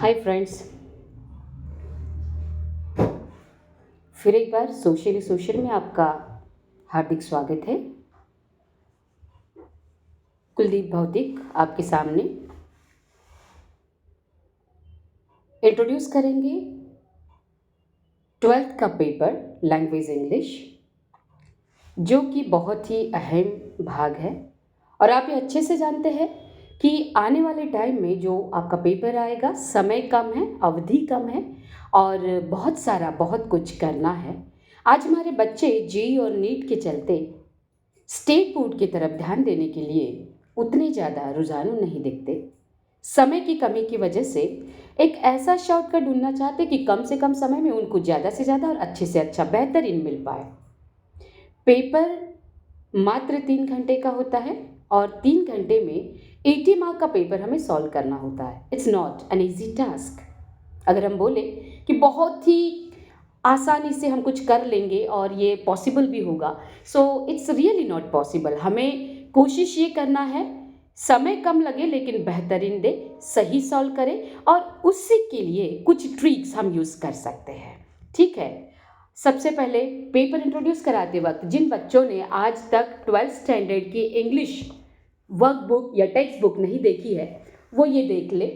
Hi friends, फिर एक बार social में आपका हार्दिक स्वागत है। कुलदीप भौतिक आपके सामने इंट्रोड्यूस करेंगे 12th का पेपर लैंग्वेज इंग्लिश, जो कि बहुत ही अहम भाग है। और आप ये अच्छे से जानते हैं कि आने वाले टाइम में जो आपका पेपर आएगा, समय कम है, अवधि कम है और बहुत कुछ करना है। आज हमारे बच्चे जेईई और नीट के चलते स्टेट बोर्ड की तरफ ध्यान देने के लिए उतने ज़्यादा रुझान नहीं दिखते। समय की कमी की वजह से एक ऐसा शॉर्टकट ढूंढना चाहते कि कम से कम समय में उनको ज़्यादा से ज़्यादा और अच्छे से अच्छा बेहतरीन मिल पाए। पेपर मात्र 3 घंटे का होता है और 3 घंटे में 80 मार्क का पेपर हमें सॉल्व करना होता है। It's not an easy task. अगर हम बोले कि बहुत ही आसानी से हम कुछ कर लेंगे और ये पॉसिबल भी होगा, so it's really not possible. हमें कोशिश ये करना है समय कम लगे लेकिन बेहतरीन दे, सही सॉल्व करें और उसी के लिए कुछ ट्रिक्स हम यूज़ कर सकते हैं। ठीक है, सबसे पहले पेपर इंट्रोड्यूस कराते वक्त जिन बच्चों ने आज तक 12th स्टैंडर्ड की इंग्लिश वर्कबुक या टेक्स्ट बुक नहीं देखी है, वो ये देख ले।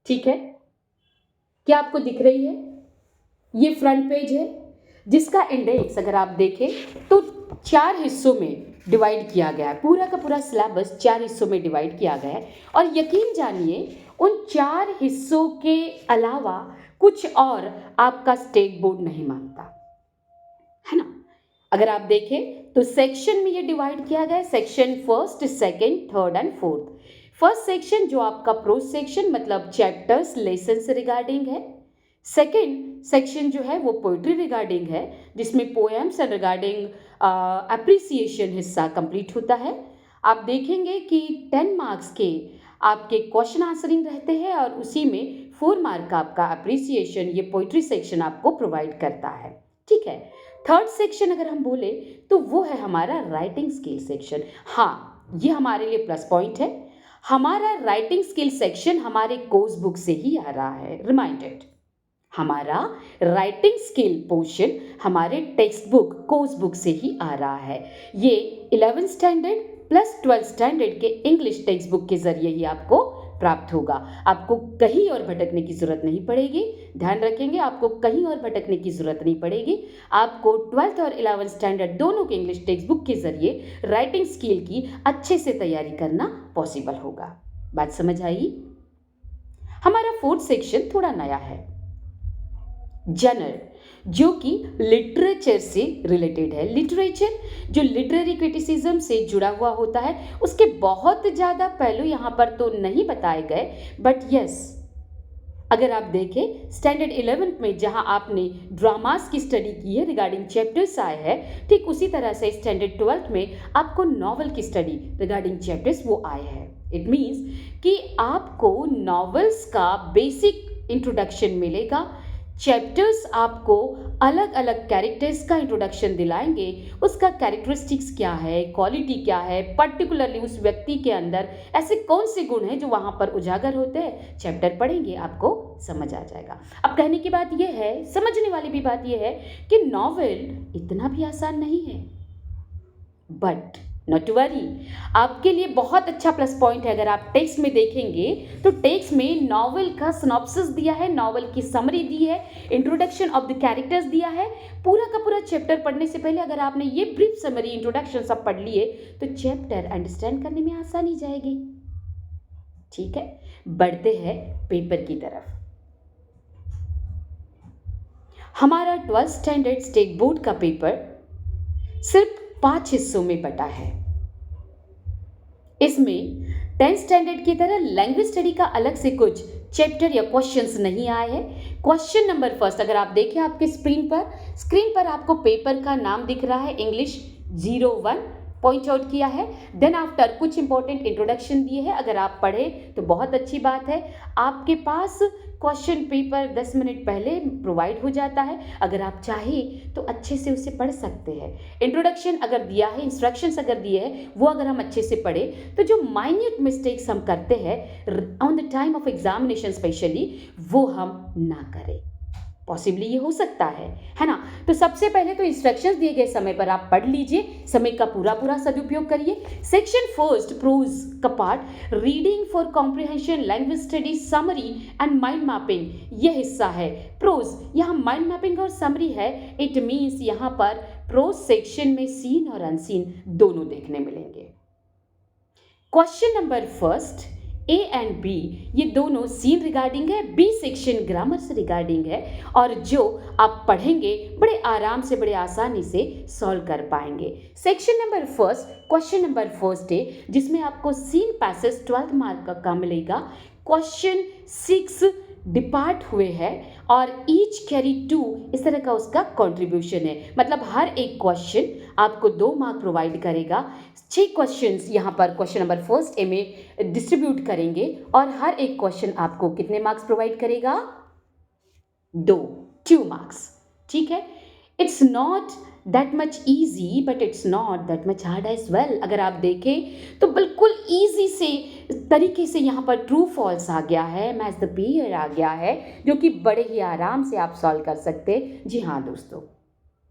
ठीक है, क्या आपको दिख रही है? ये फ्रंट पेज है जिसका इंडेक्स अगर आप देखें तो 4 हिस्सों में डिवाइड किया गया है। पूरा का पूरा सिलेबस 4 हिस्सों में डिवाइड किया गया है और यकीन जानिए उन 4 हिस्सों के अलावा कुछ और आपका स्टेट बोर्ड नहीं मांगता है ना। अगर आप देखें तो सेक्शन में ये डिवाइड किया गया है, section first, second, third and fourth. First section जो आपका प्रोज सेक्शन मतलब चैप्टर्स लेसन से रिगार्डिंग है। सेकेंड सेक्शन जो है वो पोइट्री रिगार्डिंग है, जिसमें पोएम्स एंड रिगार्डिंग अप्रिसिएशन हिस्सा कंप्लीट होता है। आप देखेंगे कि 10 मार्क्स के आपके क्वेश्चन आंसरिंग रहते हैं और उसी में 4 मार्क का आपका अप्रिसिएशन ये पोइट्री सेक्शन आपको प्रोवाइड करता है। ठीक है, थर्ड सेक्शन अगर हम बोले तो वो है हमारा राइटिंग स्किल सेक्शन। हाँ, ये हमारे लिए प्लस पॉइंट है। हमारा राइटिंग स्किल सेक्शन हमारे कोर्स बुक से ही आ रहा है। रिमाइंडेड, हमारा राइटिंग स्किल पोर्शन हमारे टेक्स्ट बुक कोर्स बुक से ही आ रहा है। ये 11th standard plus 12th standard के इंग्लिश टेक्स्ट बुक के जरिए ही आपको प्राप्त होगा। आपको कहीं और भटकने की जरूरत नहीं पड़ेगी। ध्यान रखेंगे, आपको कहीं और भटकने की जरूरत नहीं पड़ेगी। आपको 12th और 11th स्टैंडर्ड दोनों के इंग्लिश टेक्स्ट बुक के जरिए राइटिंग स्किल की अच्छे से तैयारी करना पॉसिबल होगा। बात समझ आई? हमारा फोर्थ सेक्शन थोड़ा नया है, जनरल, जो कि लिटरेचर से रिलेटेड है। लिटरेचर जो लिटरेरी क्रिटिसिज्म से जुड़ा हुआ होता है, उसके बहुत ज़्यादा पहलू यहाँ पर तो नहीं बताए गए, बट यस, अगर आप देखें स्टैंडर्ड 11th में जहाँ आपने ड्रामास की स्टडी की है, रिगार्डिंग चैप्टर्स आए हैं, ठीक उसी तरह से स्टैंडर्ड 12th में आपको नॉवल की स्टडी रिगार्डिंग चैप्टर्स वो आए हैं। इट मीन्स कि आपको नॉवेल्स का बेसिक इंट्रोडक्शन मिलेगा। चैप्टर्स आपको अलग अलग कैरेक्टर्स का इंट्रोडक्शन दिलाएंगे, उसका कैरेक्टरिस्टिक्स क्या है, क्वालिटी क्या है, पर्टिकुलरली उस व्यक्ति के अंदर ऐसे कौन से गुण हैं जो वहाँ पर उजागर होते हैं। चैप्टर पढ़ेंगे आपको समझ आ जाएगा। अब कहने की बात यह है, समझने वाली भी बात यह है कि नॉवेल इतना भी आसान नहीं है, बट नॉट वरी, आपके लिए बहुत अच्छा प्लस पॉइंट है। अगर आप टेक्स्ट में देखेंगे तो टेक्स्ट में नॉवेल का सिनॉप्सिस दिया है, नॉवेल की समरी दी है, इंट्रोडक्शन ऑफ द कैरेक्टर्स दिया है। पूरा का पूरा चैप्टर पढ़ने से पहले अगर आपने ये ब्रीफ समरी इंट्रोडक्शन सब पढ़ लिए तो चैप्टर अंडरस्टैंड करने में आसानी जाएगी। ठीक है, बढ़ते हैं पेपर की तरफ। हमारा 12th स्टैंडर्ड स्टेट बोर्ड का पेपर सिर्फ 5 हिस्सों में बटा है। इसमें 10th स्टैंडर्ड की तरह लैंग्वेज स्टडी का अलग से कुछ चैप्टर या क्वेश्चंस नहीं आए हैं। क्वेश्चन नंबर फर्स्ट अगर आप देखें आपके स्क्रीन पर आपको पेपर का नाम दिख रहा है, इंग्लिश 01 पॉइंट आउट किया है। देन आफ्टर कुछ इंपॉर्टेंट इंट्रोडक्शन दिए हैं, अगर आप पढ़े तो बहुत अच्छी बात है। आपके पास क्वेश्चन पेपर 10 मिनट पहले प्रोवाइड हो जाता है, अगर आप चाहें तो अच्छे से उसे पढ़ सकते हैं। इंट्रोडक्शन अगर दिया है, इंस्ट्रक्शंस अगर दिए हैं, वो अगर हम अच्छे से पढ़े तो जो माइन्यूट मिस्टेक्स हम करते हैं on the time of examination specially, वो हम ना करें। पॉसिबली ये हो सकता है ना। तो सबसे पहले तो इंस्ट्रक्शंस दिए गए समय पर आप पढ़ लीजिए, समय का पूरा सदुपयोग करिए। सेक्शन फर्स्ट प्रोज का part, reading for comprehension, language study, summary and mind mapping, यह हिस्सा है। प्रोज यहाँ माइंड मैपिंग और समरी है। इट मीन्स यहाँ पर प्रोज सेक्शन में सीन और अनसीन दोनों देखने मिलेंगे। Question number first, A and B ये दोनों सीन रिगार्डिंग है, बी सेक्शन ग्रामर से रिगार्डिंग है, और जो आप पढ़ेंगे बड़े आराम से, बड़े आसानी से सॉल्व कर पाएंगे। Section number first, question number first है, जिसमें आपको सीन पैसेज 12 मार्क का मिलेगा। क्वेश्चन 6 डिपार्ट हुए हैं और ईच कैरी 2, इस तरह का उसका कंट्रीब्यूशन है। मतलब हर एक क्वेश्चन आपको 2 मार्क प्रोवाइड करेगा। 6 क्वेश्चंस यहाँ पर क्वेश्चन नंबर फर्स्ट ए में डिस्ट्रीब्यूट करेंगे और हर एक क्वेश्चन आपको कितने मार्क्स प्रोवाइड करेगा? 2 मार्क्स। ठीक है, it's not that much easy but it's not that much hard as well. अगर आप देखें तो बिल्कुल ईजी से तरीके से यहाँ पर ट्रू फॉल्स आ गया है, मैच द पेयर आ गया है, जो कि बड़े ही आराम से आप सॉल्व कर सकते। जी हाँ दोस्तों,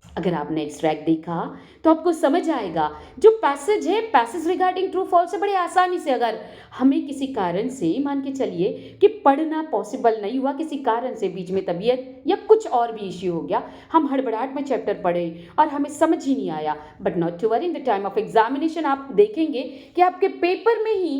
अगर आपने एक्सट्रैक्ट देखा तो आपको समझ आएगा जो पैसेज है, पैसेज रिगार्डिंग ट्रू फॉल्स से बड़े आसानी से, अगर हमें किसी कारण से मान के चलिए कि पढ़ना पॉसिबल नहीं हुआ, किसी कारण से बीच में तबीयत या कुछ और भी इश्यू हो गया, हम हड़बड़ाहट में चैप्टर पढ़े और हमें समझ ही नहीं आया, but not to worry, in the time of examination आप देखेंगे कि आपके पेपर में ही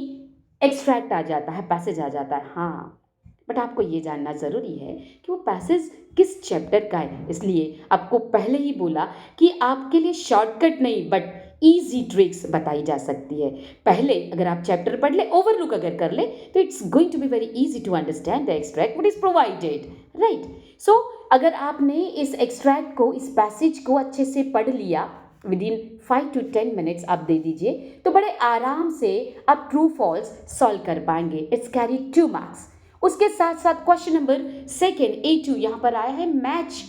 एक्सट्रैक्ट आ जाता है, पैसेज आ जाता है। हाँ, बट आपको ये जानना ज़रूरी है कि वो पैसेज किस चैप्टर का है। इसलिए आपको पहले ही बोला कि आपके लिए शॉर्टकट नहीं बट ईजी ट्रिक्स बताई जा सकती है। पहले अगर आप चैप्टर पढ़ ले, ओवरलुक अगर कर ले, तो it's going to be very easy to understand the extract what is provided, right. So अगर आपने इस एक्सट्रैक्ट को, इस पैसेज को अच्छे से पढ़ लिया विदिन 5 to 10 मिनट्स आप दे दीजिए, तो बड़े आराम से आप ट्रू फॉल्स सॉल्व कर पाएंगे। It's carry 2 marks. उसके साथ साथ क्वेश्चन नंबर सेकेंड A2 यहाँ पर आया है, मैच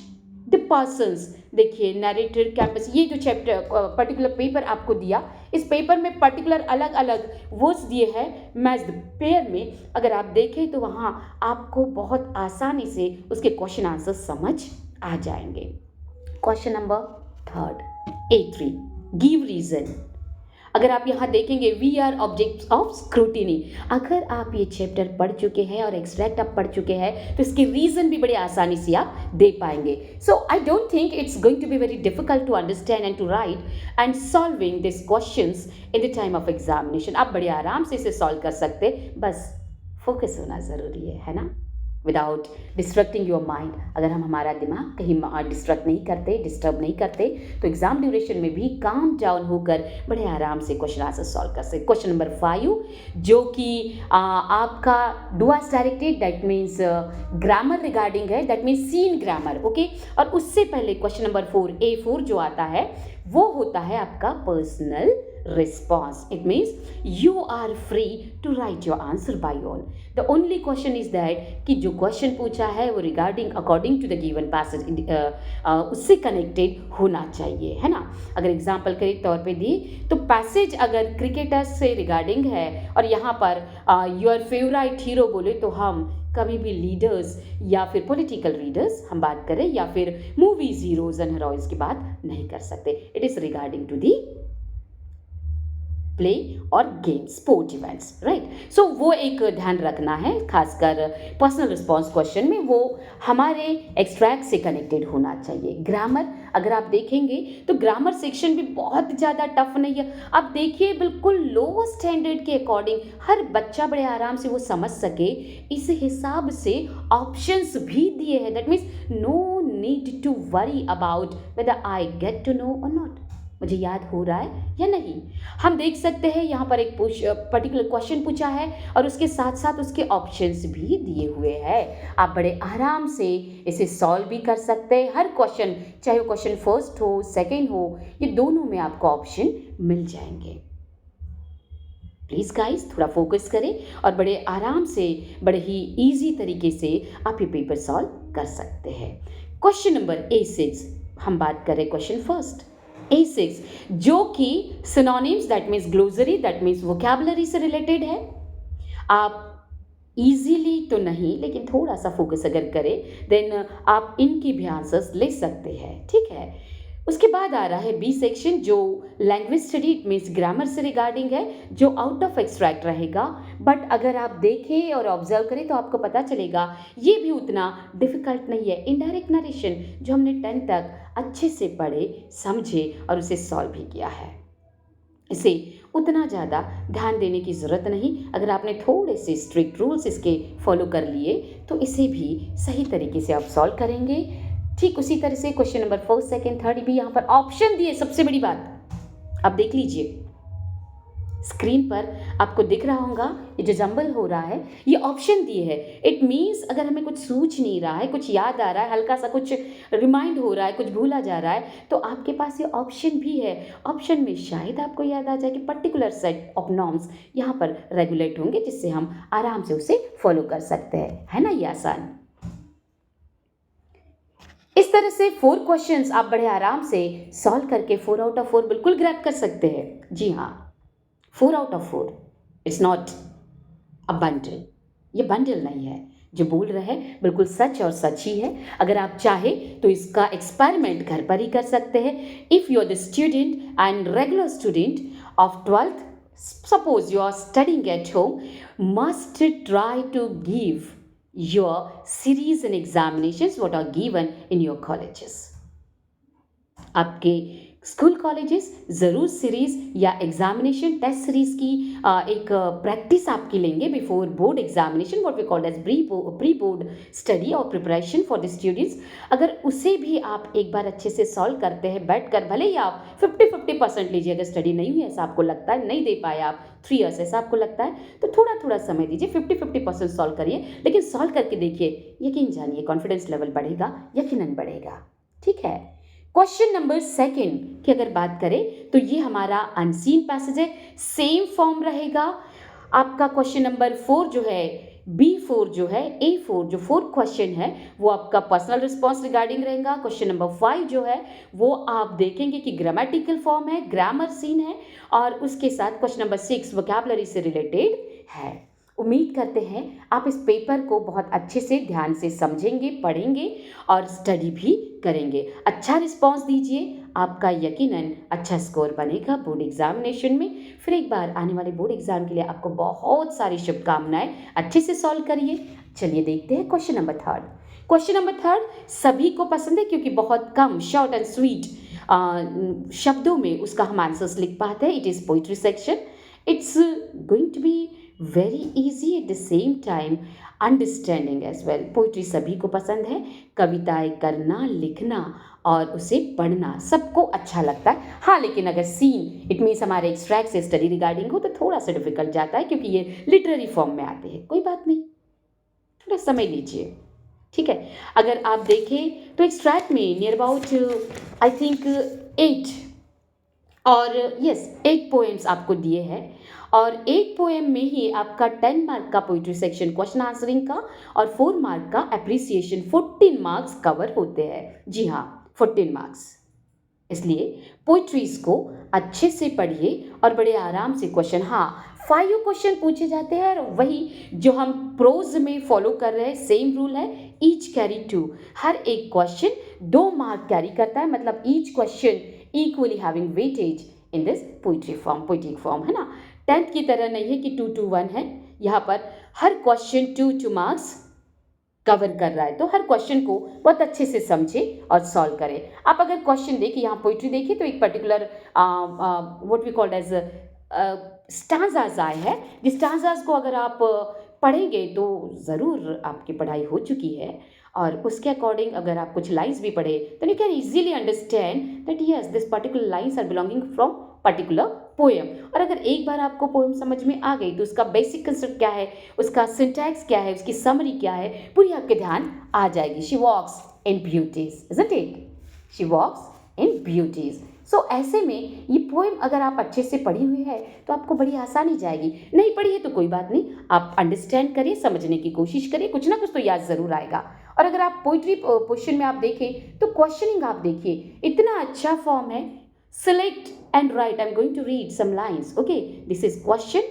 द पर्सन्स। देखिए नरेटर, कैंपस, ये जो चैप्टर पर्टिकुलर पेपर आपको दिया, इस पेपर में पर्टिकुलर अलग अलग वर्ड्स दिए हैं मैच द पेयर में। अगर आप देखें तो वहाँ आपको बहुत आसानी से उसके क्वेश्चन आंसर समझ आ जाएंगे। Question number third A3, give reason. अगर आप यहाँ देखेंगे we are objects of scrutiny, अगर आप ये चैप्टर पढ़ चुके हैं और एक्सट्रैक्ट आप पढ़ चुके हैं तो इसके रीजन भी बड़े आसानी से आप दे पाएंगे। So I don't think it's going to be very difficult to understand and to write and solving this questions in the time of examination. आप बड़े आराम से इसे सॉल्व कर सकते, बस फोकस होना ज़रूरी है ना, विदाउट डिस्ट्रक्टिंग योर माइंड। अगर हम हमारा दिमाग कहीं डिस्ट्रक्ट नहीं करते, डिस्टर्ब नहीं करते, तो एग्जाम ड्यूरेशन में भी काम डाउन होकर बड़े आराम से क्वेश्चन आंसर सॉल्व कर सकते। क्वेश्चन नंबर 5 जो कि आपका डुअस directed, that means grammar regarding है, that means seen grammar, okay. और उससे पहले क्वेश्चन नंबर 4 A4 जो आता है वो होता है आपका personal response. It means you are free to write your answer by own. The only question is that कि जो क्वेश्चन पूछा है वो regarding according to the given passage उससे कनेक्टेड होना चाहिए, है ना। अगर एग्जाम्पल के तौर पे दी तो पैसेज अगर क्रिकेटर्स से रिगार्डिंग है और यहाँ पर योर फेवरेट हीरो बोले, तो हम कभी भी लीडर्स या फिर पॉलिटिकल रीडर्स हम बात करें या फिर मूवीज हीरोज एंड हीरोइंस की बात नहीं कर सकते। It is regarding to the play और game, sport events, right. So वो एक ध्यान रखना है, खासकर पर्सनल रिस्पॉन्स क्वेश्चन में वो हमारे एक्सट्रैक्ट से कनेक्टेड होना चाहिए। ग्रामर अगर आप देखेंगे तो ग्रामर सेक्शन भी बहुत ज़्यादा टफ नहीं है। आप देखिए बिल्कुल लो स्टैंडर्ड के अकॉर्डिंग हर बच्चा बड़े आराम से वो समझ सके, इस हिसाब से ऑप्शंस भी दिए हैं। That means no need to worry about whether I get to know और नॉट। मुझे याद हो रहा है या नहीं। हम देख सकते हैं यहाँ पर एक पर्टिकुलर क्वेश्चन पूछा है और उसके साथ साथ उसके ऑप्शंस भी दिए हुए हैं। आप बड़े आराम से इसे सॉल्व भी कर सकते हैं। हर क्वेश्चन, चाहे वो क्वेश्चन फर्स्ट हो, सेकंड हो, ये दोनों में आपको ऑप्शन मिल जाएंगे। प्लीज़ गाइस थोड़ा फोकस करें और बड़े आराम से, बड़े ही इजी तरीके से आप ये पेपर सॉल्व कर सकते हैं। क्वेश्चन नंबर A6 हम बात करें क्वेश्चन फर्स्ट A6, जो कि synonyms that means glossary, that means vocabulary से रिलेटेड है। आप इजीली तो नहीं, लेकिन थोड़ा सा फोकस अगर करें देन आप इनकी भी आंसर्स ले सकते हैं, ठीक है। उसके बाद आ रहा है बी सेक्शन, जो लैंग्वेज स्टडी मीन्स ग्रामर से रिगार्डिंग है, जो आउट ऑफ एक्सट्रैक्ट रहेगा। बट अगर आप देखें और ऑब्जर्व करें तो आपको पता चलेगा ये भी उतना डिफिकल्ट नहीं है। इनडायरेक्ट नरेशन जो हमने 10 तक अच्छे से पढ़े, समझे और उसे सॉल्व भी किया है, इसे उतना ज़्यादा ध्यान देने की ज़रूरत नहीं। अगर आपने थोड़े से स्ट्रिक्ट रूल्स इसके फॉलो कर लिए तो इसे भी सही तरीके से आप सॉल्व करेंगे। ठीक उसी तरह से question number first, second, third भी यहाँ पर ऑप्शन दिए। सबसे बड़ी बात अब देख लीजिए, स्क्रीन पर आपको दिख रहा होगा ये जो जंबल हो रहा है, ये ऑप्शन दिए है। इट मीन्स अगर हमें कुछ सूझ नहीं रहा है, कुछ याद आ रहा है, हल्का सा कुछ रिमाइंड हो रहा है, कुछ भूला जा रहा है, तो आपके पास ये ऑप्शन भी है। ऑप्शन में शायद आपको याद आ जाए कि पर्टिकुलर सेट ऑफ नॉर्म्स यहाँ पर रेगुलेट होंगे, जिससे हम आराम से उसे फॉलो कर सकते हैं, है ना। ये आसान। इस तरह से 4 क्वेश्चंस आप बड़े आराम से सॉल्व करके 4 आउट ऑफ 4 बिल्कुल ग्रैब कर सकते हैं। जी हाँ, 4 out of 4 it's not a bundle. ये बंडल नहीं है, जो बोल रहे हैं बिल्कुल सच और सच ही है। अगर आप चाहे तो इसका एक्सपेरिमेंट घर पर ही कर सकते हैं। If you are the student and regular student of 12th, suppose you are studying at home, must try to give your series and examinations what are given in your colleges. आपके school colleges ज़रूर series या examination test series की एक practice आपकी लेंगे before board examination, what we called as pre board study और preparation for the students. अगर उसे भी आप एक बार अच्छे से सॉल्व करते हैं बैठ कर, भले ही आप 50-50% लीजिए, अगर स्टडी नहीं हुई ऐसा आपको लगता है, नहीं दे पाए आप 3 years ऐसा आपको लगता है, तो थोड़ा थोड़ा समय दीजिए, 50-50% सॉल्व करिए, लेकिन सॉल्व करके देखिए, यकीन जानिए कॉन्फिडेंस लेवल बढ़ेगा, यकीनन बढ़ेगा। ठीक है। क्वेश्चन नंबर 2 की अगर बात करें तो ये हमारा अनसीन पैसेज है, सेम फॉर्म रहेगा। आपका क्वेश्चन नंबर 4 जो है, B4 जो है, A4 जो 4th क्वेश्चन है वो आपका पर्सनल रिस्पॉन्स रिगार्डिंग रहेगा। क्वेश्चन नंबर 5 जो है वो आप देखेंगे कि ग्रामेटिकल फॉर्म है, ग्रामर सीन है, और उसके साथ क्वेश्चन नंबर 6 वोकैबुलरी से रिलेटेड है। उम्मीद करते हैं आप इस पेपर को बहुत अच्छे से ध्यान से समझेंगे, पढ़ेंगे और स्टडी भी करेंगे। अच्छा रिस्पांस दीजिए, आपका यकीनन अच्छा स्कोर बनेगा बोर्ड एग्जामिनेशन में। फिर एक बार आने वाले बोर्ड एग्जाम के लिए आपको बहुत सारी शुभकामनाएं। अच्छे से सॉल्व करिए। चलिए देखते हैं क्वेश्चन नंबर 3। क्वेश्चन नंबर 3 सभी को पसंद है क्योंकि बहुत कम शॉर्ट एंड स्वीट शब्दों में उसका हम आंसर्स लिख पाते हैं। It is poetry section. It's going to be very easy at the same time understanding as well। Poetry सभी को पसंद है, कविताएं करना, लिखना और उसे पढ़ना सबको अच्छा लगता है। हाँ, लेकिन अगर सीन इट मीन्स हमारे एक्सट्रैक्ट से स्टडी रिगार्डिंग हो तो थोड़ा सा डिफिकल्ट जाता है, क्योंकि ये लिटरेरी फॉर्म में आते हैं। कोई बात नहीं, थोड़ा समय लीजिए, ठीक है। अगर आप देखें तो एक्सट्रैक्ट में नियर अबाउट आई थिंक 8 और 8 पोएम्स आपको दिए हैं, और 8 पोएम में ही आपका 10 मार्क का पोइट्री सेक्शन क्वेश्चन आंसरिंग का और 4 मार्क का एप्रिसिएशन 14 मार्क्स कवर होते हैं। जी हाँ, 14 मार्क्स। इसलिए पोइट्रीज को अच्छे से पढ़िए और बड़े आराम से क्वेश्चन, हाँ 5 क्वेश्चन पूछे जाते हैं, और वही जो हम प्रोज में फॉलो कर रहे हैं, सेम रूल है, ईच कैरी 2। हर एक क्वेश्चन 2 मार्क कैरी करता है, मतलब each question equally having weightage in this poetry form, poetic form, है ना। 10th की तरह नहीं है कि 2 to 1 है, यहाँ पर हर क्वेश्चन 2 मार्क्स कवर कर रहा है। तो हर क्वेश्चन को बहुत अच्छे से समझे और सॉल्व करें। आप अगर क्वेश्चन देखिए, यहाँ पोइट्री देखिए तो एक particular what we called as stanzas आए हैं। जिस स्टांजाज को अगर आप पढ़ेंगे तो ज़रूर आपकी पढ़ाई हो चुकी है, और उसके अकॉर्डिंग अगर आप कुछ लाइन्स भी पढ़े then you can easily understand that yes this particular lines are belonging from particular poem. और अगर एक बार आपको पोएम समझ में आ गई तो उसका बेसिक कंसेप्ट क्या है, उसका सिंटैक्स क्या है, उसकी समरी क्या है, पूरी आपके ध्यान आ जाएगी। She walks in beauties, isn't it? She walks in beauties. So ऐसे में ये पोएम अगर आप अच्छे से पढ़ी हुई है तो आपको बड़ी आसानी जाएगी। नहीं पढ़ी है तो कोई बात नहीं, आप अंडरस्टैंड करिए, समझने की कोशिश करिए, कुछ ना कुछ तो याद ज़रूर आएगा। और अगर आप पोइट्री पोर्शन में आप देखें तो क्वेश्चनिंग आप देखिए, इतना अच्छा फॉर्म है। Select and write. I'm going to read some lines. Okay, this is question.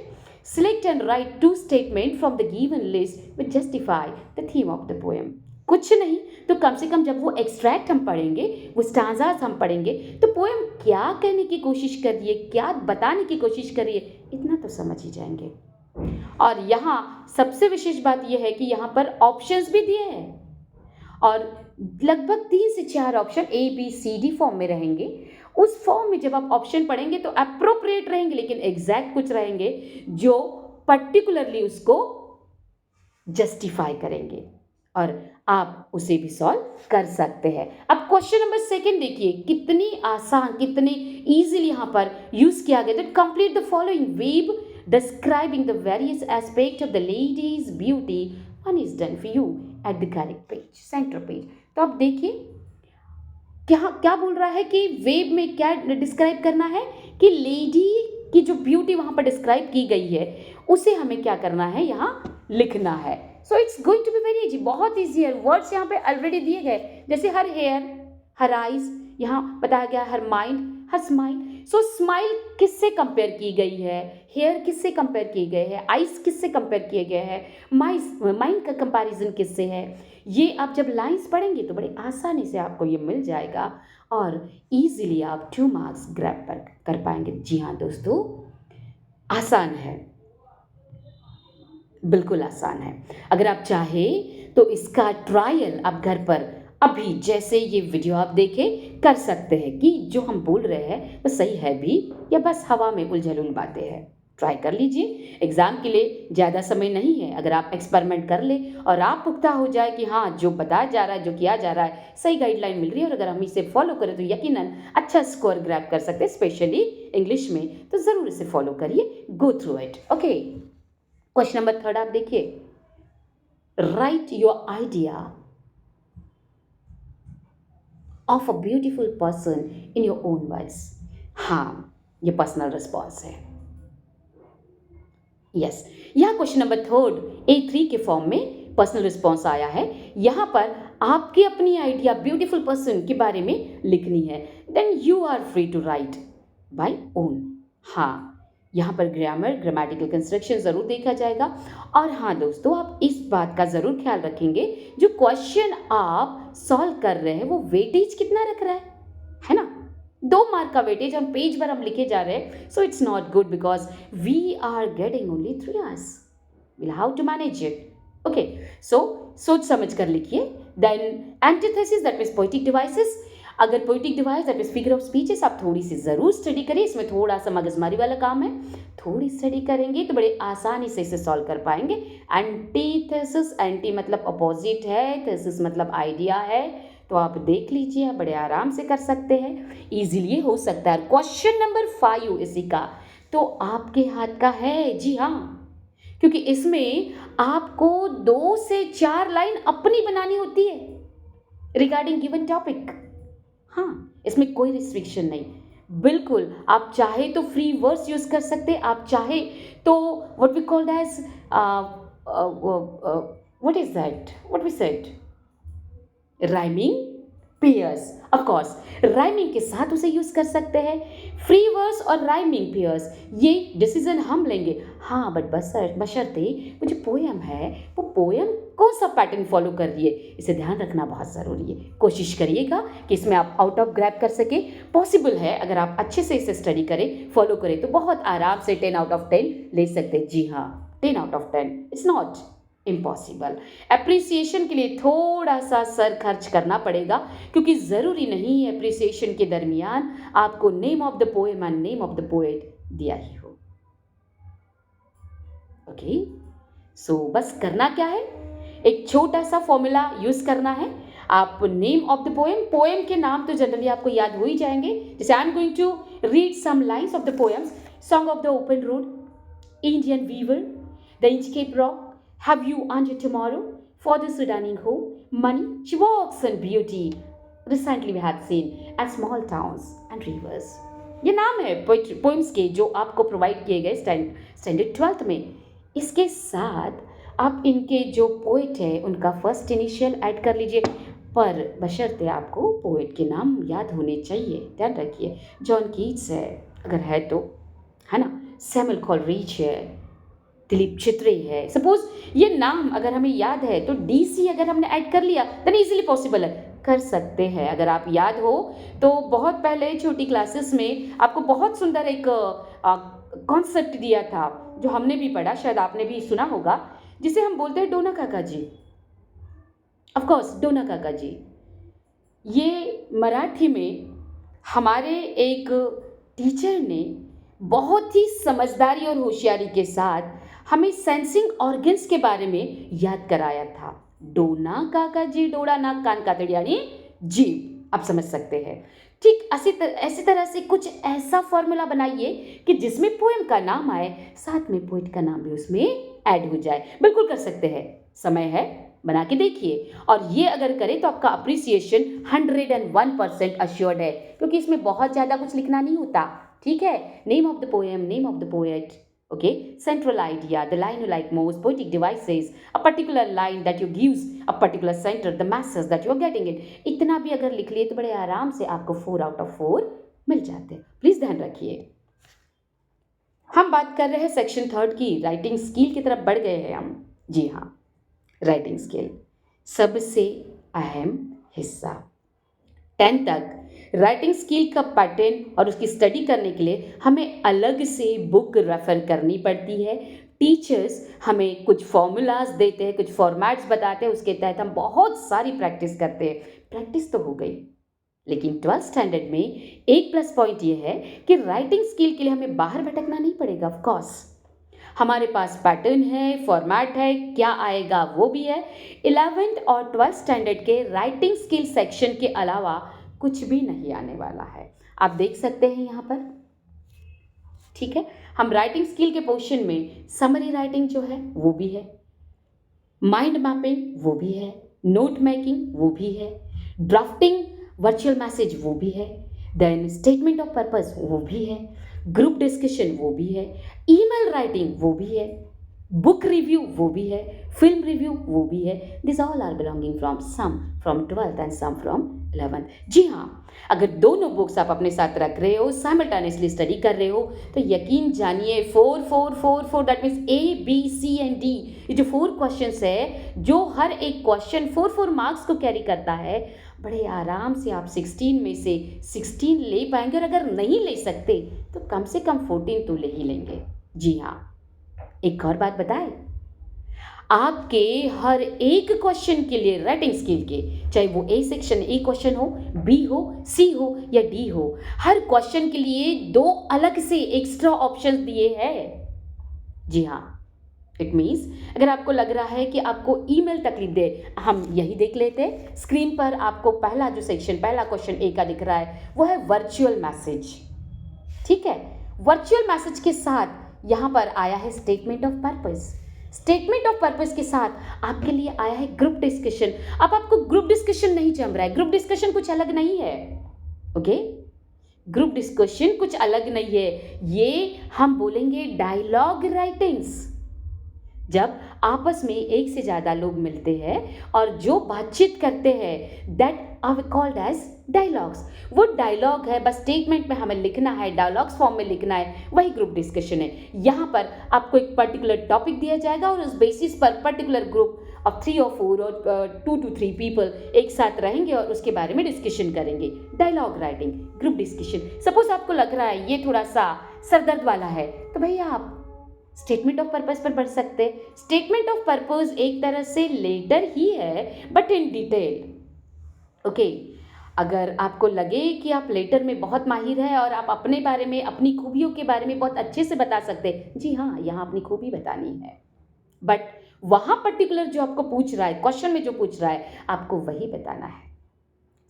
Select and write two statements from the given list which justify the theme of the poem. कुछ नहीं तो कम से कम जब वो एक्सट्रैक्ट हम पढ़ेंगे, वो स्टांजास हम पढ़ेंगे, तो पोएम क्या कहने की कोशिश कर रही है, क्या बताने की कोशिश कर रही है, इतना तो समझ ही जाएंगे। और यहाँ सबसे विशेष बात यह है कि यहाँ पर ऑप्शंस भी दिए हैं और लगभग 3 से 4 ऑप्शन ABCD फॉर्म में रहेंगे। उस फॉर्म में जब आप ऑप्शन पढ़ेंगे तो अप्रोप्रिएट रहेंगे, लेकिन एग्जैक्ट कुछ रहेंगे जो पर्टिकुलरली उसको जस्टिफाई करेंगे और आप उसे भी सॉल्व कर सकते हैं। अब क्वेश्चन नंबर 2 देखिए, कितनी आसान, कितने इजीली यहाँ पर यूज किया गया। That complete the following web describing the various aspect of the ladies beauty, one is done for you at the correct page, centre page. तो आप देखिए क्या क्या बोल रहा है कि वेब में क्या डिस्क्राइब करना है कि लेडी की जो ब्यूटी वहां पर डिस्क्राइब की गई है उसे हमें क्या करना है, यहाँ लिखना है। So it's going to be very easy, बहुत ईजी है। वर्ड्स यहाँ पे ऑलरेडी दिए गए, जैसे हर हेयर, हर आइज, यहाँ बताया गया हर माइंड, हर स्माइल। सो स्माइल किससे कंपेयर की गई है, हेयर किससे कंपेयर किए गए हैं, आइज किससे कंपेयर किए गए हैं, माइंड का कंपैरिजन किससे है। ये आप जब लाइंस पढ़ेंगे तो बड़े आसानी से आपको ये मिल जाएगा और इजीली आप 2 मार्क्स ग्रैब कर पाएंगे। जी हाँ दोस्तों, आसान है, बिल्कुल आसान है। अगर आप चाहें तो इसका ट्रायल आप घर पर अभी जैसे ये वीडियो आप देखें कर सकते हैं कि जो हम बोल रहे हैं वो सही है भी या बस हवा में उलझुल बातें हैं। ट्राई कर लीजिए, एग्ज़ाम के लिए ज़्यादा समय नहीं है। अगर आप एक्सपेरिमेंट कर ले और आप पुख्ता हो जाए कि हाँ जो बताया जा रहा है, जो किया जा रहा है, सही गाइडलाइन मिल रही है और अगर हम इसे फॉलो करें तो यकीनन अच्छा स्कोर ग्रैब कर सकते हैं, स्पेशली इंग्लिश में। तो ज़रूर इसे फॉलो करिए, go through it. Okay, question number 3 आप देखिए, right your idea of a beautiful person in your own words. हाँ, ये पर्सनल रिस्पॉन्स है। यस, यहाँ क्वेश्चन नंबर 3 A3 के फॉर्म में पर्सनल रिस्पॉन्स आया है। यहाँ पर आपकी अपनी आइडिया ब्यूटीफुल पर्सन के बारे में लिखनी है। Then you are free to write by own. हाँ, यहाँ पर ग्रामेटिकल कंस्ट्रक्शन ज़रूर देखा जाएगा। और हाँ दोस्तों, आप इस बात का ज़रूर ख्याल रखेंगे, जो क्वेश्चन आप सॉल्व कर रहे हैं वो वेटेज कितना रख रहा है ना। 2 मार्क का वेटेज हम पेज पर हम लिखे जा रहे हैं, so it's not good because we are getting only 3 hours. Will how to manage it. Okay, so सोच समझ कर लिखिए। Then antithesis, that means poetic devices. अगर poetic device that is figure of speeches आप थोड़ी सी ज़रूर स्टडी करिए, इसमें थोड़ा सा मगजमारी वाला काम है। थोड़ी स्टडी करेंगे तो बड़े आसानी से इसे सॉल्व कर पाएंगे। एंटीथेसिस, एंटी मतलब अपोजिट है, थेसिस मतलब आइडिया है, तो आप देख लीजिए, आप बड़े आराम से कर सकते हैं, इजीली हो सकता है। क्वेश्चन नंबर 5 इसी का तो आपके हाथ का है। जी हाँ, क्योंकि इसमें आपको 2 से 4 लाइन अपनी बनानी होती है रिगार्डिंग गिवन टॉपिक। हाँ, इसमें कोई रिस्ट्रिक्शन नहीं, बिल्कुल आप चाहे तो फ्री वर्ड्स यूज कर सकते हैं, आप चाहे तो what we called as what is that, what we said, rhyming pairs. Of course rhyming के साथ उसे यूज कर सकते हैं। फ्री वर्ड्स और राइमिंग पेयर्स ये डिसीजन हम लेंगे। हाँ, बट बशर्ते वो जो पोएम है वो पोएम कौन सा पैटर्न फॉलो कर रही है, इसे ध्यान रखना बहुत ज़रूरी है। कोशिश करिएगा कि इसमें आप आउट ऑफ ग्रैब कर सके। पॉसिबल है, अगर आप अच्छे से इसे स्टडी करें, फॉलो करें तो बहुत आराम से 10 आउट ऑफ 10 ले सकते हैं। जी हाँ, 10 out of 10, it's not impossible. Appreciation के लिए थोड़ा सा सर खर्च करना पड़ेगा, क्योंकि ज़रूरी नहीं है एप्रिसिएशन के दरमियान आपको name of the poem and name of the poet दिया ही हो। ओके, सो बस करना क्या है, एक छोटा सा फॉर्मूला यूज़ करना है। आप नेम ऑफ द पोएम के नाम तो जनरली आपको याद हो ही जाएंगे। जैसे I am going to read some lines of the poems. Song of the open road, Indian weaver, the Inchcape rock, have you earned your tomorrow, father's returning home, money, she walks in beauty, recently we had seen at small towns and rivers। ये नाम है poems के जो आपको provide किए गए standard 12th में। इसके साथ आप इनके जो पोइट है उनका फर्स्ट इनिशियल ऐड कर लीजिए, पर बशर्ते आपको पोइट के नाम याद होने चाहिए। ध्यान रखिए, जॉन कीट्स है अगर है तो, है ना, सैमुअल कॉलरिज है, दिलीप चित्रे है। सपोज ये नाम अगर हमें याद है तो डीसी अगर हमने ऐड कर लिया देन इजीली पॉसिबल है, कर सकते हैं। अगर आप याद हो तो बहुत पहले छोटी क्लासेस में आपको बहुत सुंदर एक कॉन्सेप्ट दिया था जो हमने भी पढ़ा, शायद आपने भी सुना होगा, जिसे हम बोलते हैं डोना काका जी। ऑफ कोर्स डोना काका जी, ये मराठी में हमारे एक टीचर ने बहुत ही समझदारी और होशियारी के साथ हमें सेंसिंग ऑर्गन्स के बारे में याद कराया था। डोना काका जी, डोड़ा नाक कान कातड़ी यानी जीभ, आप समझ सकते हैं। ठीक ऐसी तरह से कुछ ऐसा फॉर्मूला बनाइए कि जिसमें पोएम का नाम आए, साथ में पोइट का नाम भी उसमें ऐड हो जाए। बिल्कुल कर सकते हैं, समय है, बना के देखिए। और ये अगर करें तो आपका अप्रिसिएशन 101% अश्योर्ड है, क्योंकि इसमें बहुत ज़्यादा कुछ लिखना नहीं होता। ठीक है, name of the poem, name of the poet, okay, central idea, the line you like most, poetic devices, a particular line that you gives a particular center, the message that you are getting it। इतना भी अगर लिख लिए तो बड़े आराम से आपको 4 out of 4 मिल जाते हैं। प्लीज ध्यान रखिए। हम बात कर रहे हैं सेक्शन 3 की, राइटिंग स्किल की तरफ बढ़ गए हैं हम। जी हाँ, राइटिंग स्किल सबसे अहम हिस्सा। 10 तक राइटिंग स्किल का पैटर्न और उसकी स्टडी करने के लिए हमें अलग से बुक रेफर करनी पड़ती है। टीचर्स हमें कुछ फॉर्मूलाज देते हैं, कुछ फॉर्मेट्स बताते हैं, उसके तहत हम बहुत सारी प्रैक्टिस करते हैं। प्रैक्टिस तो हो गई, लेकिन 12th स्टैंडर्ड में एक प्लस पॉइंट ये है कि राइटिंग स्किल के लिए हमें बाहर भटकना नहीं पड़ेगा। ऑफ कोर्स हमारे पास पैटर्न है, फॉर्मेट है, क्या आएगा वो भी है। 11th और 12th स्टैंडर्ड के राइटिंग स्किल सेक्शन के अलावा कुछ भी नहीं आने वाला है, आप देख सकते हैं यहाँ पर। ठीक है, हम राइटिंग स्किल के पोर्शन में समरी राइटिंग जो है वो भी है, माइंड मैपिंग वो भी है, नोट मेकिंग वो भी है, ड्राफ्टिंग वर्चुअल मैसेज वो भी है, देन स्टेटमेंट ऑफ पर्पस वो भी है, ग्रुप डिस्कशन वो भी है, ईमेल राइटिंग वो भी है, बुक रिव्यू वो भी है, फिल्म रिव्यू वो भी है। This all are belonging from some from 12th and some from 11th। जी हाँ, अगर दोनों बुक्स आप अपने साथ रख रहे हो, साइमल्टेनियसली स्टडी कर रहे हो, तो यकीन जानिए 4 4 4 4 दैट मीन्स ABCD, ये जो 4 क्वेश्चंस है, जो हर एक क्वेश्चन 4 मार्क्स को कैरी करता है, बड़े आराम से आप 16 में से 16 ले पाएंगे। और अगर नहीं ले सकते तो कम से कम 14 तो ले ही लेंगे। जी हाँ, एक और बात बताएं, आपके हर एक क्वेश्चन के लिए राइटिंग स्किल के, चाहे वो ए सेक्शन ए क्वेश्चन हो, बी हो, सी हो या डी हो, हर क्वेश्चन के लिए 2 अलग से एक्स्ट्रा ऑप्शंस दिए हैं। जी हाँ, इट मीन्स अगर आपको लग रहा है कि आपको ईमेल तकलीफ दे, हम यही देख लेते हैं। स्क्रीन पर आपको पहला जो सेक्शन, पहला क्वेश्चन ए का दिख रहा है, वो है वर्चुअल मैसेज। ठीक है, वर्चुअल मैसेज के साथ यहाँ पर आया है statement of purpose. Statement of purpose के साथ आपके लिए आया है ग्रुप डिस्कशन। अब आपको ग्रुप डिस्कशन नहीं जम रहा है, ग्रुप डिस्कशन कुछ अलग नहीं है। ओके, ग्रुप डिस्कशन कुछ अलग नहीं है, ये हम बोलेंगे डायलॉग राइटिंग्स। जब आपस में एक से ज़्यादा लोग मिलते हैं और जो बातचीत करते हैं, that are called as dialogues. वो डायलॉग है, बस स्टेटमेंट में हमें लिखना है, डायलॉग्स फॉर्म में लिखना है, वही ग्रुप डिस्कशन है। यहाँ पर आपको एक पर्टिकुलर टॉपिक दिया जाएगा और उस बेसिस पर पर्टिकुलर ग्रुप ऑफ 3 or 4 और 2 to 3 पीपल एक साथ रहेंगे और उसके बारे में डिस्कशन करेंगे। Dialogue writing, group discussion. Suppose आपको लग रहा है ये थोड़ा सा सरदर्द वाला है, तो भैया आप स्टेटमेंट ऑफ पर्पस पर बढ़ सकते हैं। स्टेटमेंट ऑफ पर्पस एक तरह से लेटर ही है, बट इन डिटेल। ओके, अगर आपको लगे कि आप लेटर में बहुत माहिर है और आप अपने बारे में, अपनी खूबियों के बारे में बहुत अच्छे से बता सकते हैं, जी हाँ, यहाँ अपनी खूबी बतानी है, बट वहाँ पर्टिकुलर जो आपको पूछ रहा है, क्वेश्चन में जो पूछ रहा है, आपको वही बताना है।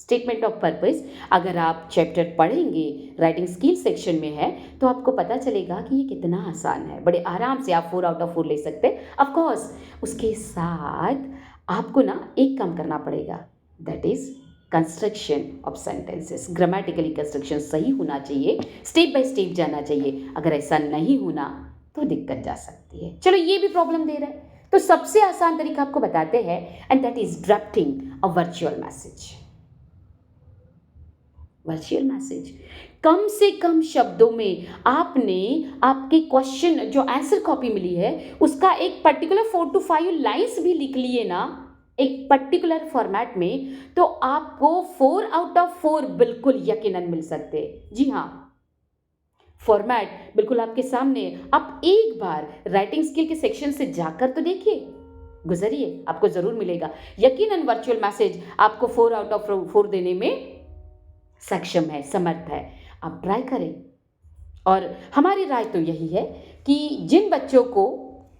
स्टेटमेंट ऑफ पर्पस अगर आप चैप्टर पढ़ेंगे, राइटिंग स्किल सेक्शन में है, तो आपको पता चलेगा कि ये कितना आसान है। बड़े आराम से आप 4 आउट ऑफ 4 ले सकते हैं। ऑफ कोर्स उसके साथ आपको ना एक काम करना पड़ेगा, that is construction of sentences. Grammatically construction सही होना चाहिए, स्टेप बाय स्टेप जाना चाहिए। अगर ऐसा नहीं होना तो दिक्कत जा सकती है। चलो ये भी प्रॉब्लम दे रहा है, तो सबसे आसान तरीका आपको बताते हैं, and that is drafting a virtual message. Virtual message कम से कम शब्दों में आपने आपके क्वेश्चन जो आंसर कॉपी मिली है उसका एक पर्टिकुलर 4 to 5 लाइंस भी लिख लिए ना एक पर्टिकुलर फॉर्मेट में, तो आपको 4 आउट ऑफ 4 बिल्कुल यकीनन मिल सकते हैं। जी हाँ, फॉर्मेट बिल्कुल आपके सामने है। आप एक बार राइटिंग स्किल के सेक्शन से जाकर तो देखिए, गुजरिए, आपको जरूर मिलेगा। यकीनन वर्चुअल मैसेज आपको 4 आउट ऑफ 4 देने में सक्षम है, समर्थ है। आप ट्राई करें। और हमारी राय तो यही है कि जिन बच्चों को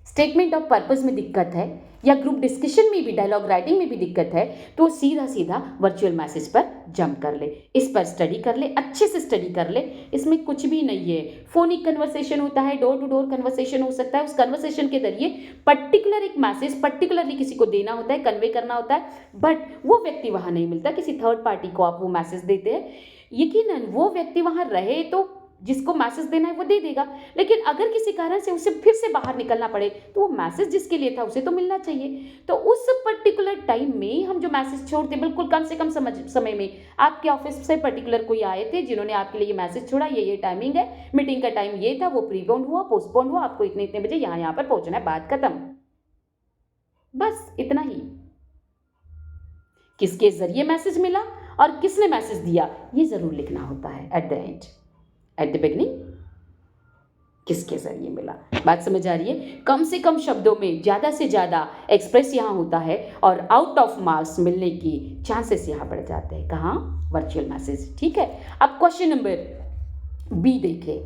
स्टेटमेंट ऑफ पर्पस में दिक्कत है या ग्रुप डिस्कशन में भी, डायलॉग राइटिंग में भी दिक्कत है, तो सीधा सीधा वर्चुअल मैसेज पर जंप कर ले, इस पर स्टडी कर ले, अच्छे से स्टडी कर ले। इसमें कुछ भी नहीं है। फोनिक कन्वर्सेशन होता है, डोर टू डोर कन्वर्सेशन हो सकता है। उस कन्वर्सेशन के जरिए पर्टिकुलर एक मैसेज पर्टिकुलरली किसी को देना होता है, कन्वे करना होता है, बट वो व्यक्ति वहां नहीं मिलता। किसी थर्ड पार्टी को आप वो मैसेज देते हैं, यकीनन वो व्यक्ति वहां रहे तो जिसको मैसेज देना है वो दे देगा, लेकिन अगर किसी कारण से उसे फिर से बाहर निकलना पड़े तो वो मैसेज जिसके लिए था उसे तो मिलना चाहिए। तो उस पर्टिकुलर टाइम में हम जो मैसेज छोड़ते, बिल्कुल कम से कम समय में, आपके ऑफिस से पर्टिकुलर कोई आए थे जिन्होंने आपके लिए ये मैसेज छोड़ा, ये टाइमिंग है, मीटिंग का टाइम ये था, वो प्रीपोन हुआ, पोस्टपोन हुआ, आपको इतने इतने बजे यहाँ पर पहुंचना है, बात खत्म। बस इतना ही। किसके जरिए मैसेज मिला और किसने मैसेज दिया ये जरूर लिखना होता है at the end, at the beginning किसके जरिए मिला। बात समझ आ रही है? कम से कम शब्दों में ज़्यादा से ज़्यादा एक्सप्रेस यहाँ होता है और आउट ऑफ मार्क्स मिलने की चांसेस यहाँ बढ़ जाते हैं। कहाँ? Virtual message. ठीक है, अब क्वेश्चन नंबर बी देखें।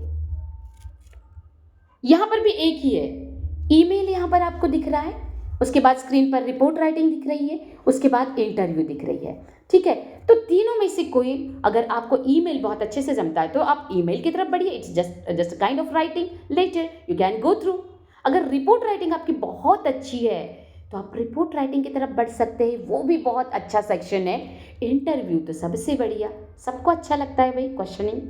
यहाँ पर भी एक ही है, ईमेल यहाँ पर आपको दिख रहा है, उसके बाद स्क्रीन पर रिपोर्ट राइटिंग दिख रही है, उसके बाद इंटरव्यू दिख रही है। ठीक है, तो तीनों में से कोई, अगर आपको ईमेल बहुत अच्छे से जमता है तो आप ईमेल की तरफ बढ़िए, it's just kind of writing, letter you can go through. अगर रिपोर्ट राइटिंग आपकी बहुत अच्छी है तो आप रिपोर्ट राइटिंग की तरफ बढ़ सकते हैं, वो भी बहुत अच्छा सेक्शन है। इंटरव्यू तो सबसे बढ़िया, सबको अच्छा लगता है भाई क्वेश्चनिंग,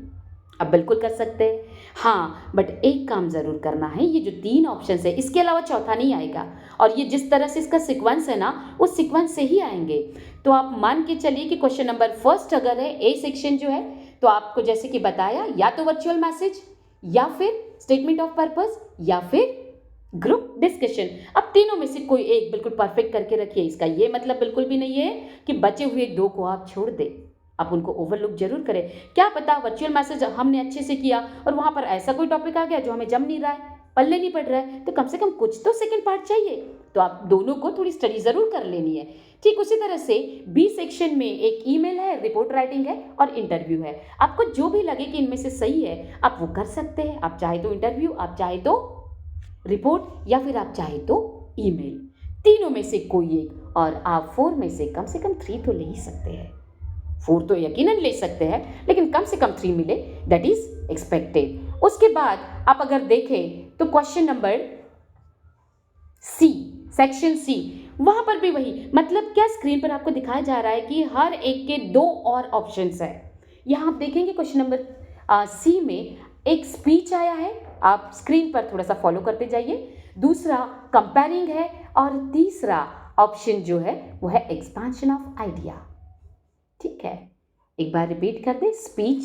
आप बिल्कुल कर सकते हैं। हाँ, बट एक काम ज़रूर करना है, ये जो 3 ऑप्शंस है इसके अलावा चौथा नहीं आएगा, और ये जिस तरह से इसका सीक्वेंस है ना उस सीक्वेंस से ही आएंगे। तो आप मान के चलिए कि क्वेश्चन नंबर फर्स्ट अगर है, ए सेक्शन जो है, तो आपको जैसे कि बताया, या तो वर्चुअल मैसेज या फिर स्टेटमेंट ऑफ पर्पस या फिर ग्रुप डिस्कशन। अब तीनों में से कोई एक बिल्कुल परफेक्ट करके रखिए। इसका ये मतलब बिल्कुल भी नहीं है कि बचे हुए 2 को आप छोड़ दें, आप उनको ओवरलुक जरूर करें। क्या पता वर्चुअल मैसेज हमने अच्छे से किया और वहां पर ऐसा कोई टॉपिक आ गया जो हमें जम नहीं रहा है, पल्ले नहीं पड़ रहा है, तो कम से कम कुछ तो सेकंड पार्ट चाहिए, तो आप दोनों को थोड़ी स्टडी जरूर कर लेनी है। ठीक उसी तरह से बी सेक्शन में एक ईमेल है, रिपोर्ट राइटिंग है और इंटरव्यू है। आपको जो भी लगे कि इनमें से सही है आप वो कर सकते हैं। आप चाहे तो इंटरव्यू, आप चाहे तो रिपोर्ट, या फिर आप चाहे तो ईमेल, तीनों में से कोई एक। और आप 4 में से कम 3 तो ले ही सकते हैं। 4 तो यकीनन ले सकते हैं, लेकिन कम से कम 3 मिले, दैट इज एक्सपेक्टेड। उसके बाद आप अगर देखें तो question number C, section C, वहां पर भी वही, मतलब क्या स्क्रीन पर आपको दिखाया जा रहा है कि हर एक के 2 और ऑप्शंस है। यहां आप देखेंगे क्वेश्चन नंबर सी में एक स्पीच आया है, आप स्क्रीन पर थोड़ा सा फॉलो करते जाइए, दूसरा कंपेयरिंग है और तीसरा ऑप्शन जो है वो है एक्सपांशन ऑफ आइडिया। ठीक है, एक बार रिपीट कर दे, स्पीच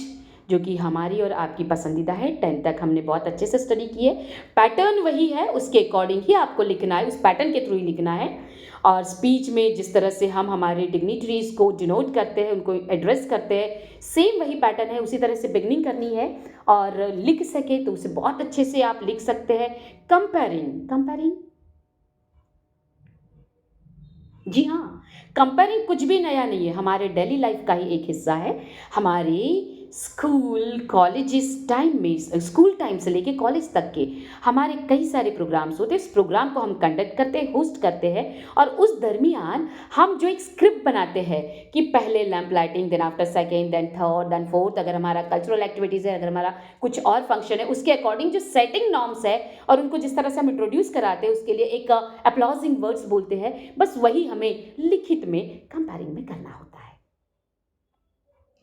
जो कि हमारी और आपकी पसंदीदा है, 10 तक हमने बहुत अच्छे से स्टडी की है, पैटर्न वही है, उसके अकॉर्डिंग ही आपको लिखना है, उस पैटर्न के थ्रू ही लिखना है। और स्पीच में जिस तरह से हम हमारे डिग्निटरीज को डिनोट करते हैं, उनको एड्रेस करते हैं, सेम वही पैटर्न है, उसी तरह से बिगनिंग करनी है। और लिख सके तो उसे बहुत अच्छे से आप लिख सकते हैं। कंपेयरिंग, जी हाँ, कंपेयरिंग कुछ भी नया नहीं है, हमारे डेली लाइफ का ही एक हिस्सा है। हमारी स्कूल कॉलेजेस टाइम में, स्कूल टाइम से लेके कॉलेज तक के हमारे कई सारे प्रोग्राम्स होते हैं। इस प्रोग्राम को हम कंडक्ट करते हैं, होस्ट करते हैं, और उस दरमियान हम जो एक स्क्रिप्ट बनाते हैं कि पहले lamp lighting, then after second, then third, then fourth, अगर हमारा कल्चरल एक्टिविटीज़ है, अगर हमारा कुछ और फंक्शन है, उसके अकॉर्डिंग जो सेटिंग नॉर्म्स है और उनको जिस तरह से हम इंट्रोड्यूस कराते हैं उसके लिए एक अप्लॉजिंग वर्ड्स बोलते हैं, बस वही हमें लिखित में कंपेयरिंग में करना होता है।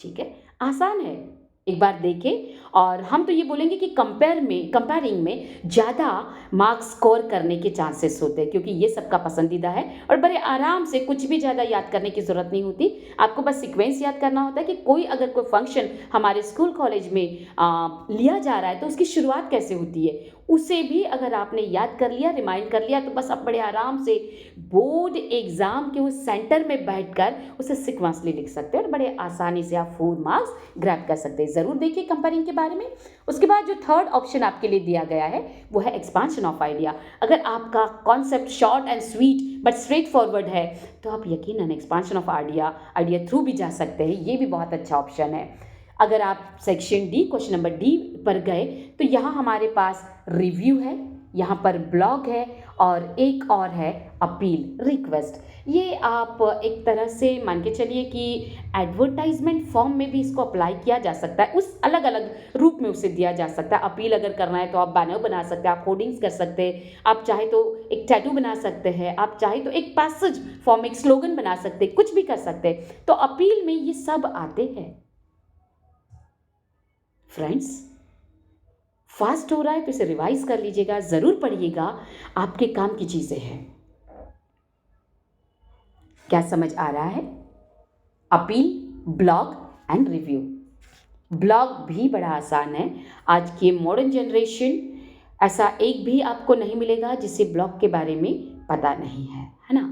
ठीक है, आसान है, एक बार देखें। और हम तो ये बोलेंगे कि कंपेयरिंग में ज़्यादा मार्क्स स्कोर करने के चांसेस होते हैं, क्योंकि ये सबका पसंदीदा है और बड़े आराम से, कुछ भी ज़्यादा याद करने की ज़रूरत नहीं होती। आपको बस सीक्वेंस याद करना होता है कि कोई अगर कोई फंक्शन हमारे स्कूल कॉलेज में लिया जा रहा है तो उसकी शुरुआत कैसे होती है, उसे भी अगर आपने याद कर लिया, रिमाइंड कर लिया, तो बस आप बड़े आराम से बोर्ड एग्ज़ाम के उस सेंटर में बैठकर उसे सिक्वेंसली लिख सकते हैं और बड़े आसानी से आप 4 मार्क्स ग्रैब कर सकते हैं। ज़रूर देखिए कंपेयरिंग के बारे में। उसके बाद जो थर्ड ऑप्शन आपके लिए दिया गया है वो है एक्सपांशन ऑफ आइडिया। अगर आपका concept short and sweet but straight forward है तो आप यकीनन एक्सपांशन ऑफ आइडिया थ्रू भी जा सकते हैं, ये भी बहुत अच्छा ऑप्शन है। अगर आप section D, question number D पर गए तो यहाँ हमारे पास रिव्यू है, यहाँ पर ब्लॉग है और एक और है अपील, रिक्वेस्ट। ये आप एक तरह से मान के चलिए कि एडवर्टाइजमेंट फॉर्म में भी इसको अप्लाई किया जा सकता है, उस अलग अलग रूप में उसे दिया जा सकता है। अपील अगर करना है तो आप बैनर बना सकते हैं, आप होर्डिंग्स कर सकते हैं, आप चाहे तो एक टैटू बना सकते हैं, आप चाहे तो एक पैसेज फॉर्म, एक स्लोगन बना सकते हैं, कुछ भी कर सकते हैं। तो अपील में ये सब आते हैं। फ्रेंड्स, फास्ट हो रहा है तो इसे रिवाइज कर लीजिएगा, जरूर पढ़िएगा, आपके काम की चीजें हैं। क्या समझ आ रहा है? Appeal, blog and review. Blog भी बड़ा आसान है। आज के मॉडर्न जनरेशन, ऐसा एक भी आपको नहीं मिलेगा जिसे ब्लॉग के बारे में पता नहीं है ना।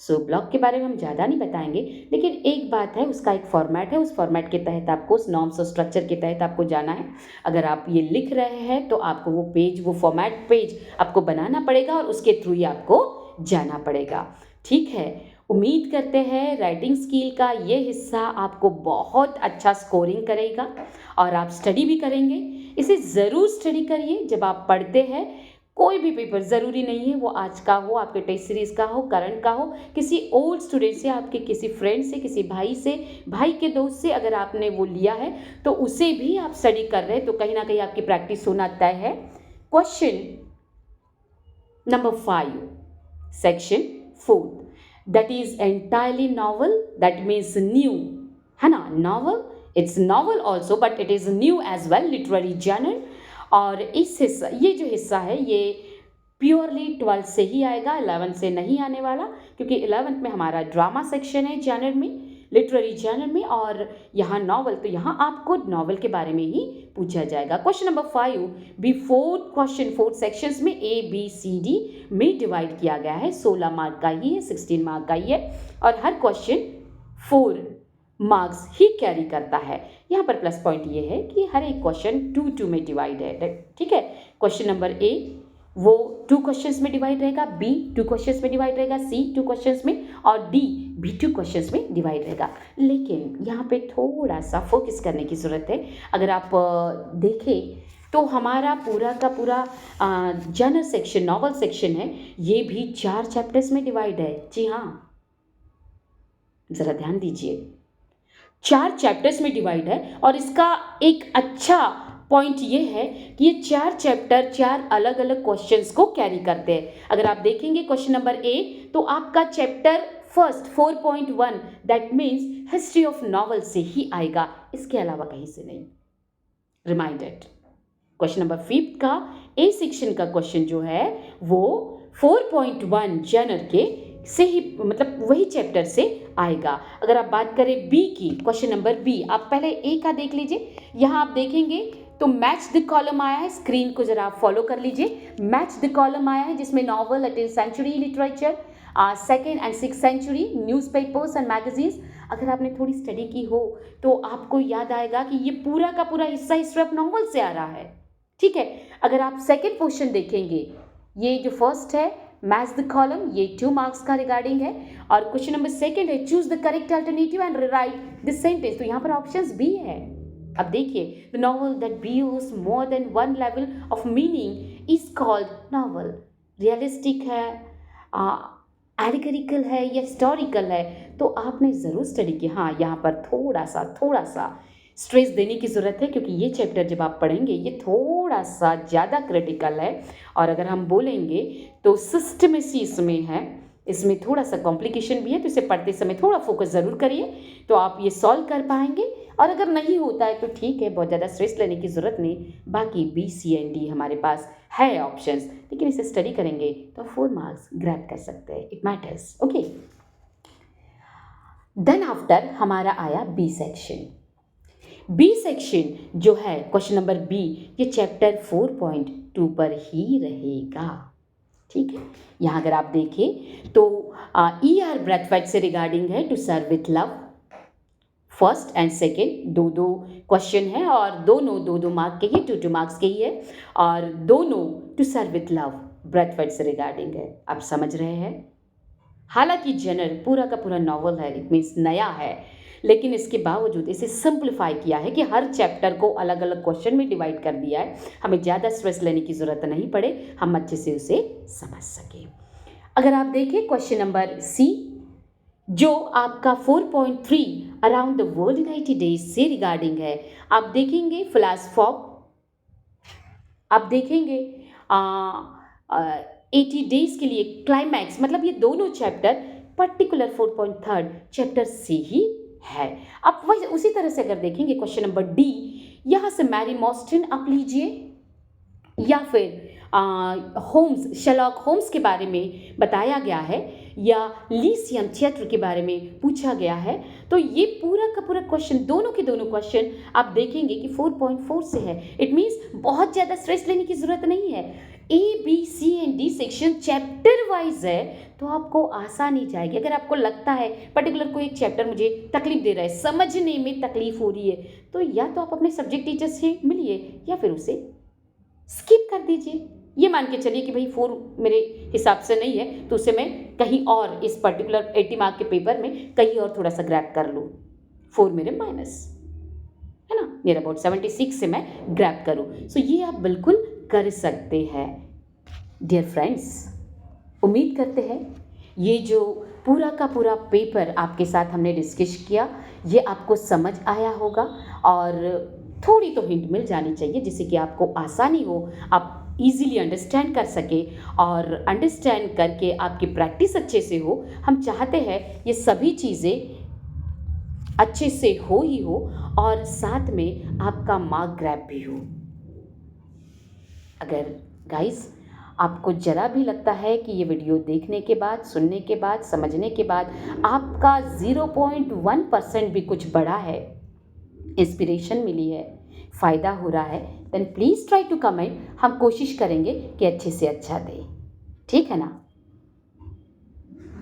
सो ब्लॉग के बारे में हम ज़्यादा नहीं बताएंगे, लेकिन एक बात है, उसका एक फॉर्मेट है, उस फॉर्मेट के तहत आपको, उस नॉर्म्स और स्ट्रक्चर के तहत आपको जाना है। अगर आप ये लिख रहे हैं तो आपको वो फॉर्मेट पेज आपको बनाना पड़ेगा और उसके थ्रू ही आपको जाना पड़ेगा। ठीक है, उम्मीद करते हैं राइटिंग स्किल का ये हिस्सा आपको बहुत अच्छा स्कोरिंग करेगा और आप स्टडी भी करेंगे। इसे ज़रूर स्टडी करिए जब आप पढ़ते हैं। कोई भी पेपर ज़रूरी नहीं है वो आज का हो, आपके टेस्ट सीरीज़ का हो, करंट का हो, किसी ओल्ड स्टूडेंट से, आपके किसी फ्रेंड से, किसी भाई से, भाई के दोस्त से अगर आपने वो लिया है तो उसे भी आप स्टडी कर रहे हैं तो कहीं ना कहीं आपकी प्रैक्टिस होना तय है। Question number 5, section 4, that is entirely novel, that means new, है ना। Novel, it's novel also but it is new age well, literary journal. और इस हिस्सा, ये जो हिस्सा है ये प्योरली 12th से ही आएगा, 11th से नहीं आने वाला, क्योंकि 11th में हमारा ड्रामा सेक्शन है जर्नल में, लिटरेरी जर्नल में, और यहाँ नॉवल, तो यहाँ आपको नॉवल के बारे में ही पूछा जाएगा। क्वेश्चन नंबर 5 भी 4 सेक्शंस में ABCD में डिवाइड किया गया है। 16 मार्क का ही है, 16 मार्क का ही है, और हर क्वेश्चन 4 मार्क्स ही कैरी करता है। यहाँ पर प्लस पॉइंट ये है कि हर एक क्वेश्चन 2 में डिवाइड है। ठीक है, क्वेश्चन नंबर A वो 2 क्वेश्चंस में डिवाइड रहेगा, B 2 क्वेश्चंस में डिवाइड रहेगा, C 2 क्वेश्चंस में, और D भी 2 क्वेश्चंस में डिवाइड रहेगा। लेकिन यहाँ पे थोड़ा सा फोकस करने की ज़रूरत है। अगर आप देखें तो हमारा पूरा का पूरा जर्नल सेक्शन, नॉवल सेक्शन है, ये भी 4 चैप्टर्स में डिवाइड है। जी हाँ, ज़रा ध्यान दीजिए, 4 चैप्टर्स में डिवाइड है। और इसका एक अच्छा पॉइंट ये है कि ये 4 चैप्टर 4 अलग अलग क्वेश्चंस को कैरी करते हैं। अगर आप देखेंगे क्वेश्चन नंबर A तो आपका chapter first 4.1 that means history of novel से ही आएगा, इसके अलावा कहीं से नहीं। रिमाइंडेड। क्वेश्चन नंबर 5 का A सेक्शन का क्वेश्चन जो है वो 4.1 जर्नल के से ही, मतलब वही चैप्टर से आएगा। अगर आप बात करें B की, क्वेश्चन नंबर B, आप पहले A का देख लीजिए। यहाँ आप देखेंगे तो मैच द कॉलम आया है, स्क्रीन को जरा आप फॉलो कर लीजिए। मैच द कॉलम आया है जिसमें novel, 18th century literature, 2nd and 6th century, newspapers and magazines. अगर आपने थोड़ी स्टडी की हो तो आपको याद आएगा कि ये पूरा का पूरा हिस्सा हिस्ट्री ऑफ नॉवल से आ रहा है। ठीक है, अगर आप सेकेंड क्वेश्चन देखेंगे, ये जो फर्स्ट है मैच द कॉलम, ये 2 मार्क्स का रिगार्डिंग है, और क्वेश्चन नंबर 2 है choose the correct alternative and write the sentence, तो यहाँ पर ऑप्शंस भी है। अब देखिए, the novel that bears more than one level of meaning is called novel. Realistic है, एलिगोरिकल है या हिस्टोरिकल है, तो आपने ज़रूर स्टडी किया। हाँ, यहाँ पर थोड़ा सा स्ट्रेस देने की ज़रूरत है, क्योंकि ये चैप्टर जब आप पढ़ेंगे ये थोड़ा सा ज़्यादा क्रिटिकल है। और अगर हम बोलेंगे तो सिस्टमेसी इसमें है, इसमें थोड़ा सा कॉम्प्लिकेशन भी है, तो इसे पढ़ते समय थोड़ा फोकस ज़रूर करिए, तो आप ये सॉल्व कर पाएंगे। और अगर नहीं होता है तो ठीक है, बहुत ज़्यादा स्ट्रेस लेने की ज़रूरत नहीं। बाकी बी सी एंड डी हमारे पास है ऑप्शंस, लेकिन इसे स्टडी करेंगे तो 4 मार्क्स ग्रैब कर सकते हैं। It matters. Okay, then after हमारा आया बी सेक्शन। बी सेक्शन जो है, क्वेश्चन नंबर बी, ये चैप्टर 4.2 पर ही रहेगा। ठीक है, यहाँ अगर आप देखें तो ई आर ब्रैथवाइट से रिगार्डिंग है, to serve with love. First and second दो क्वेश्चन है, और दोनों दो मार्क के ही, 2 मार्क्स के ही है, और दोनों टू सर्व विथ लव ब्रैथवाइट से रिगार्डिंग है। आप समझ रहे हैं। हालांकि जनरल पूरा का पूरा नॉवल है, इट मीन्स नया है, लेकिन इसके बावजूद इसे सिंप्लीफाई किया है कि हर चैप्टर को अलग अलग क्वेश्चन में डिवाइड कर दिया है। हमें ज़्यादा स्ट्रेस लेने की ज़रूरत नहीं पड़े, हम अच्छे से उसे समझ सकें। अगर आप देखें क्वेश्चन नंबर सी, जो आपका 4.3 around the world in 80 days से रिगार्डिंग है। आप देखेंगे फिलॉसफॉप, आप देखेंगे 80 डेज के लिए क्लाइमैक्स, मतलब ये दोनों चैप्टर पर्टिकुलर 4.3 चैप्टर से ही है। अब वही उसी तरह से अगर देखेंगे क्वेश्चन नंबर डी, यहाँ से मैरी मॉस्टन आप लीजिए, या फिर होम्स, शर्लॉक होम्स के बारे में बताया गया है, या लीसियम थिएटर के बारे में पूछा गया है। तो ये पूरा का पूरा क्वेश्चन, दोनों के दोनों क्वेश्चन आप देखेंगे कि 4.4 से है। इट मीन्स बहुत ज़्यादा स्ट्रेस लेने की ज़रूरत नहीं है। A B C and D section chapter wise है, तो आपको आसानी जाएगी। अगर आपको लगता है पर्टिकुलर कोई एक चैप्टर मुझे तकलीफ दे रहा है, समझने में तकलीफ हो रही है, तो या तो आप अपने सब्जेक्ट टीचर से मिलिए, या फिर उसे स्किप कर दीजिए। ये मान के चलिए कि भाई 4 मेरे हिसाब से नहीं है, तो उसे मैं कहीं और, इस पर्टिकुलर 80 मार्क के पेपर में कहीं और थोड़ा सा ग्रैब कर लूँ, 4 मेरे माइनस है ना, नियर अबाउट 76 से मैं ग्रैब करूँ। सो ये आप बिल्कुल कर सकते हैं। डियर फ्रेंड्स, उम्मीद करते हैं ये जो पूरा का पूरा पेपर आपके साथ हमने डिस्कस किया, ये आपको समझ आया होगा, और थोड़ी तो हिंट मिल जानी चाहिए, जिससे कि आपको आसानी हो, आप इजीली अंडरस्टैंड कर सके, और अंडरस्टैंड करके आपकी प्रैक्टिस अच्छे से हो। हम चाहते हैं ये सभी चीज़ें अच्छे से हो ही हो, और साथ में आपका मार्क ग्रैब भी हो। अगर गाइस आपको ज़रा भी लगता है कि ये वीडियो देखने के बाद, सुनने के बाद, समझने के बाद आपका 0.1% भी कुछ बढ़ा है, इंस्पिरेशन मिली है, फ़ायदा हो रहा है, then please try to comment. हम कोशिश करेंगे कि अच्छे से अच्छा दें, ठीक है ना।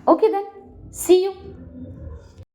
Okay then, see you.